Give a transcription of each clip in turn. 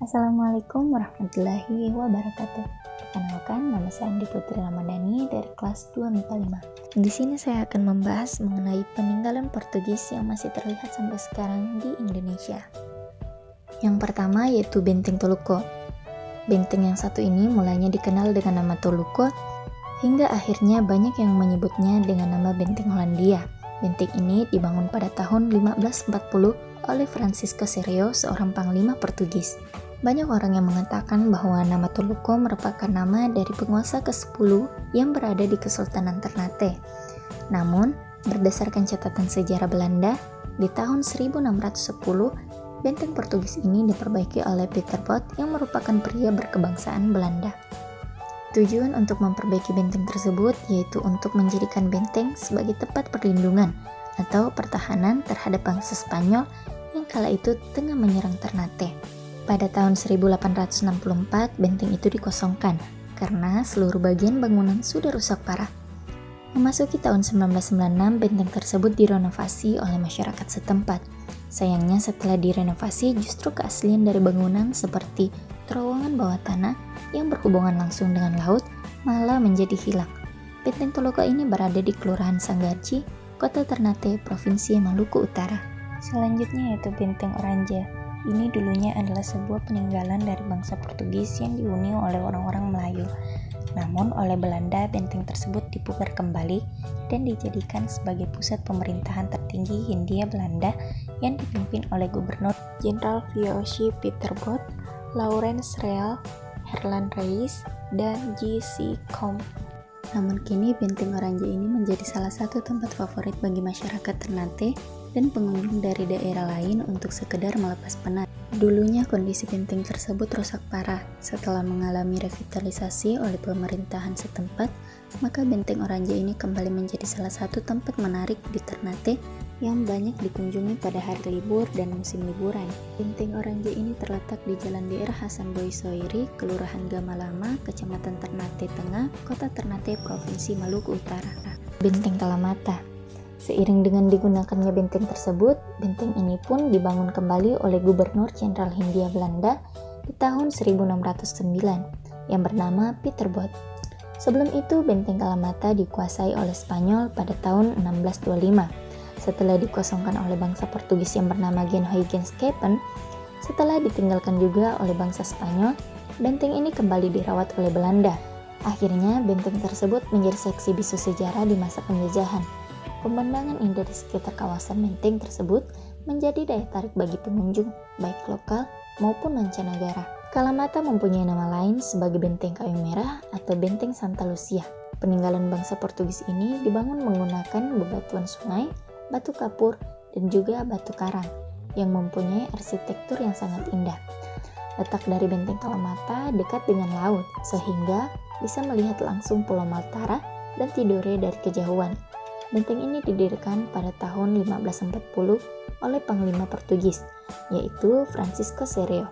Assalamualaikum warahmatullahi wabarakatuh. Perkenalkan, nama saya Andi Putri Ramadhani dari kelas 2 MIPA 5. Di sini saya akan membahas mengenai peninggalan Portugis yang masih terlihat sampai sekarang di Indonesia. Yang pertama yaitu Benteng Toluco. Benteng yang satu ini mulanya dikenal dengan nama Toluco, hingga akhirnya banyak yang menyebutnya dengan nama Benteng Hollandia. Benteng ini dibangun pada tahun 1540 oleh Francisco Serrao, seorang panglima Portugis. Banyak orang yang mengatakan bahwa nama Toluco merupakan nama dari penguasa ke-10 yang berada di Kesultanan Ternate. Namun, berdasarkan catatan sejarah Belanda, di tahun 1610, benteng Portugis ini diperbaiki oleh Pieter Both yang merupakan pria berkebangsaan Belanda. Tujuan untuk memperbaiki benteng tersebut yaitu untuk menjadikan benteng sebagai tempat perlindungan atau pertahanan terhadap bangsa Spanyol yang kala itu tengah menyerang Ternate. Pada tahun 1864, benteng itu dikosongkan karena seluruh bagian bangunan sudah rusak parah. Memasuki tahun 1996, benteng tersebut direnovasi oleh masyarakat setempat. Sayangnya setelah direnovasi, justru keaslian dari bangunan seperti terowongan bawah tanah yang berhubungan langsung dengan laut malah menjadi hilang. Benteng Toluco ini berada di Kelurahan Sanggarji, Kota Ternate, Provinsi Maluku Utara. Selanjutnya yaitu Benteng Oranje. Ini dulunya adalah sebuah peninggalan dari bangsa Portugis yang dihuni oleh orang-orang Melayu. Namun oleh Belanda, benteng tersebut dipugar kembali dan dijadikan sebagai pusat pemerintahan tertinggi Hindia Belanda yang dipimpin oleh Gubernur Jenderal VOC Pieter Both, Laurens Real, Herlan Reis, dan J.C. Combe. Namun kini Benteng Oranje ini menjadi salah satu tempat favorit bagi masyarakat Ternate dan pengunjung dari daerah lain untuk sekedar melepas penat. Dulunya kondisi benteng tersebut rusak parah. Setelah mengalami revitalisasi oleh pemerintahan setempat, maka Benteng Oranje ini kembali menjadi salah satu tempat menarik di Ternate yang banyak dikunjungi pada hari libur dan musim liburan. Benteng Oranje ini terletak di Jalan Daerah Hasan Boy Soiri, Kelurahan Gamalama, Kecamatan Ternate Tengah, Kota Ternate, Provinsi Maluku Utara. Benteng Kalamata. Seiring dengan digunakannya benteng tersebut, benteng ini pun dibangun kembali oleh Gubernur Jenderal Hindia Belanda di tahun 1609 yang bernama Pieter Both. Sebelum itu, Benteng Kalamata dikuasai oleh Spanyol pada tahun 1625. Setelah dikosongkan oleh bangsa Portugis yang bernama Genhoegen-Schepen, setelah ditinggalkan juga oleh bangsa Spanyol, benteng ini kembali dirawat oleh Belanda. Akhirnya, benteng tersebut menjadi saksi bisu sejarah di masa penjajahan. Pemandangan indah di sekitar kawasan benteng tersebut menjadi daya tarik bagi pengunjung, baik lokal maupun mancanegara. Kalamata mempunyai nama lain sebagai Benteng Kayu Merah atau Benteng Santa Lucia. Peninggalan bangsa Portugis ini dibangun menggunakan bebatuan sungai, batu kapur, dan juga batu karang yang mempunyai arsitektur yang sangat indah. Letak dari Benteng Kalamata dekat dengan laut, sehingga bisa melihat langsung Pulau Maltara dan Tidore dari kejauhan. Benteng ini didirikan pada tahun 1540 oleh Panglima Portugis, yaitu Francisco Serrao.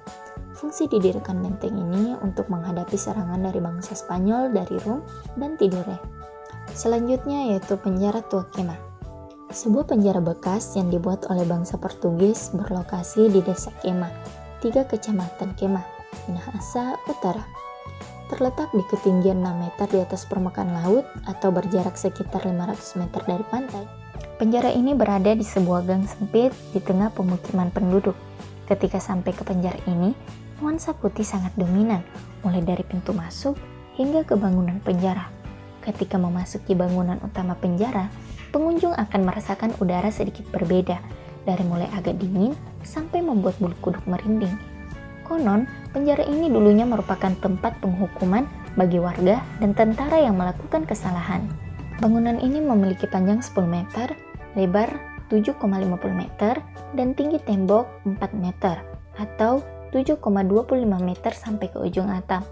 Fungsi didirikan benteng ini untuk menghadapi serangan dari bangsa Spanyol dari Rum dan Tidore. Selanjutnya yaitu Penjara Tua Kema. Sebuah penjara bekas yang dibuat oleh bangsa Portugis berlokasi di Desa Kema, 3 Kecamatan Kema, Minahasa Utara. Terletak di ketinggian 6 meter di atas permukaan laut atau berjarak sekitar 500 meter dari pantai. Penjara ini berada di sebuah gang sempit di tengah pemukiman penduduk. Ketika sampai ke penjara ini, nuansa putih sangat dominan, mulai dari pintu masuk hingga ke bangunan penjara. Ketika memasuki bangunan utama penjara, pengunjung akan merasakan udara sedikit berbeda, dari mulai agak dingin sampai membuat bulu kuduk merinding. Konon, penjara ini dulunya merupakan tempat penghukuman bagi warga dan tentara yang melakukan kesalahan. Bangunan ini memiliki panjang 10 meter, lebar 7,50 meter, dan tinggi tembok 4 meter atau 7,25 meter sampai ke ujung atap.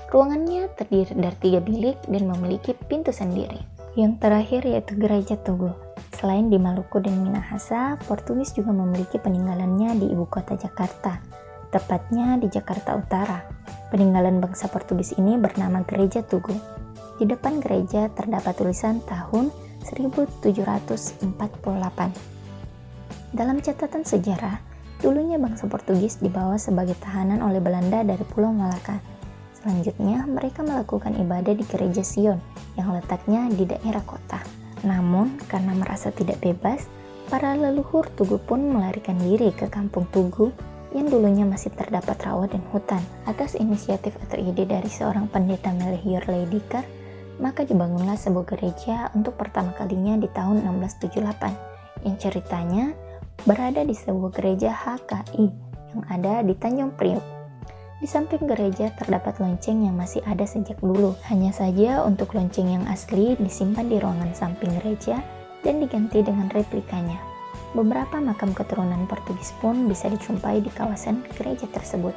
Ruangannya terdiri dari 3 bilik dan memiliki pintu sendiri. Yang terakhir yaitu Gereja Tugu. Selain di Maluku dan Minahasa, Portugis juga memiliki peninggalannya di ibu kota Jakarta, tepatnya di Jakarta Utara. Peninggalan bangsa Portugis ini bernama Gereja Tugu. Di depan gereja terdapat tulisan tahun 1748. Dalam catatan sejarah, Dulunya bangsa Portugis dibawa sebagai tahanan oleh Belanda dari Pulau Malaka. Selanjutnya, mereka melakukan ibadah di Gereja Sion yang letaknya di daerah kota. Namun, karena merasa tidak bebas, para leluhur Tugu pun melarikan diri ke kampung Tugu yang dulunya masih terdapat rawa dan hutan. Atas inisiatif atau ide dari seorang pendeta Melchior Leidikar, maka dibangunlah sebuah gereja untuk pertama kalinya di tahun 1678, yang ceritanya berada di sebuah gereja HKI yang ada di Tanjung Priok. Di samping gereja terdapat lonceng yang masih ada sejak dulu. Hanya saja untuk lonceng yang asli disimpan di ruangan samping gereja dan diganti dengan replikanya. Beberapa makam keturunan Portugis pun bisa dijumpai di kawasan gereja tersebut.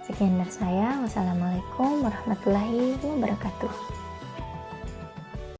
Sekian dari saya. Wassalamualaikum warahmatullahi wabarakatuh.